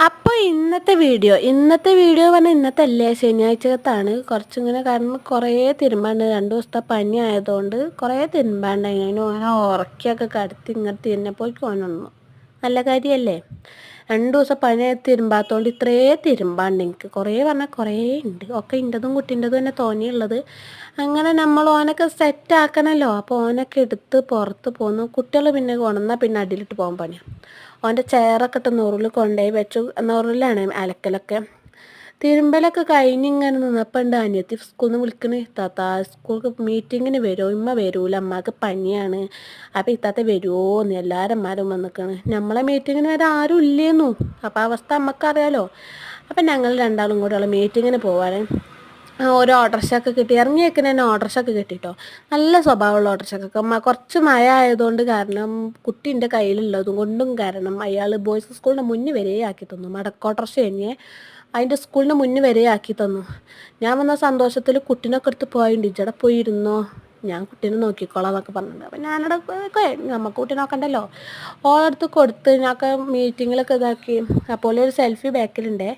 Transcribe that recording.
അപ്പോൾ ഇന്നത്തെ വീഡിയോ പറഞ്ഞാൽ ഇന്നത്തെ അല്ലേ ശനിയാഴ്ചത്താണ് കുറച്ചിങ്ങനെ കാരണം കുറേ തിരുമ്പാണ്ട് 2 ദിവസത്തെ പനി ആയതുകൊണ്ട് കുറേ തിരുമ്പാണ്ട് അതിന് ഓനെ ഉറക്കിയൊക്കെ കടത്തി ഇങ്ങനെ തിരിഞ്ഞപ്പോൾ ഓനൊന്നു നല്ല കാര്യമല്ലേ. 2 ദിവസം പനി തിരുമ്പാത്തോണ്ട് ഇത്രേ തിരുമ്പാണ്ട് എനിക്ക് കുറേ പറഞ്ഞാൽ കുറേ ഉണ്ട്. ഒക്കെ ഇൻ്റെതും കുട്ടീൻ്റെതും തന്നെ തോന്നിയുള്ളത്. അങ്ങനെ നമ്മൾ ഓനൊക്കെ സെറ്റ് ആക്കണമല്ലോ. അപ്പോൾ ഓനൊക്കെ എടുത്ത് പുറത്ത് പോന്നു. കുട്ടികൾ പിന്നെ കൊണ്ടുവന്നാൽ പിന്നെ അടിയിലിട്ട് പോകാൻ പണിയാണ്. ഓൻ്റെ ചെയറൊക്കെ ഇട്ട് നുറുളിൽ കൊണ്ടുപോയി വെച്ചു. നുറുളിലാണ് അലക്കലൊക്കെ. തിരുമ്പലൊക്കെ കഴിഞ്ഞിങ്ങനെ നിന്നപ്പോൾ ഉണ്ട് അനിയത്തി സ്കൂളിൽ നിന്ന് വിളിക്കണേ, താത്ത സ്കൂൾക്ക് മീറ്റിങ്ങിന് വരുമോ? ഇമ്മ വരൂല, അമ്മക്ക് പനിയാണ്, അപ്പോൾ ഇത്താത്ത വരുമോന്ന് എല്ലാവരും അമ്മമാരും വന്നിക്കണ്. നമ്മളെ മീറ്റിങ്ങിന് വരെ ആരും ഇല്ലേന്നു. അപ്പോൾ അവസ്ഥ അമ്മക്കറിയാലോ. അപ്പം ഞങ്ങൾ രണ്ടാളും കൂടെയുള്ള മീറ്റിങ്ങിന് പോവാണ്. ഓരോ ഓട്ടോറിക്ഷയൊക്കെ കിട്ടി ഇറങ്ങിയേക്കിന് തന്നെ ഓട്ടോറിക്ഷയൊക്കെ കിട്ടിട്ടോ. നല്ല സ്വഭാവമുള്ള ഓട്ടോറിക്ഷയൊക്കെ കുറച്ച് മഴ ആയതുകൊണ്ട് കാരണം കുട്ടീൻ്റെ കയ്യിലുള്ളതും കൊണ്ടും കാരണം അയാൾ ബോയ്സ് സ്കൂളിൻ്റെ മുന്നിൽ വരെ ആക്കി തന്നു. മടക്ക ഓട്ടോറിക്ഷ കഴിഞ്ഞ് അതിൻ്റെ സ്കൂളിൻ്റെ മുന്നിൽ വരെ ആക്കി തന്നു. ഞാൻ വന്ന സന്തോഷത്തിൽ കുട്ടീനൊക്കെ എടുത്ത് പോയിട്ടുണ്ട്. ഇജടെ പോയിരുന്നോ, ഞാൻ കുട്ടീനെ നോക്കിക്കോളാം എന്നൊക്കെ പറഞ്ഞിട്ടുണ്ട്. അപ്പം ഞാനവിടെ നമുക്ക് കുട്ടി നോക്കണ്ടല്ലോ, ഓളടുത്ത് കൊടുത്ത് ഞങ്ങൾക്ക് മീറ്റിങ്ങിലൊക്കെ ഇതാക്കി. അപ്പോൾ ഒരു സെൽഫി ബാക്കിലുണ്ടേ.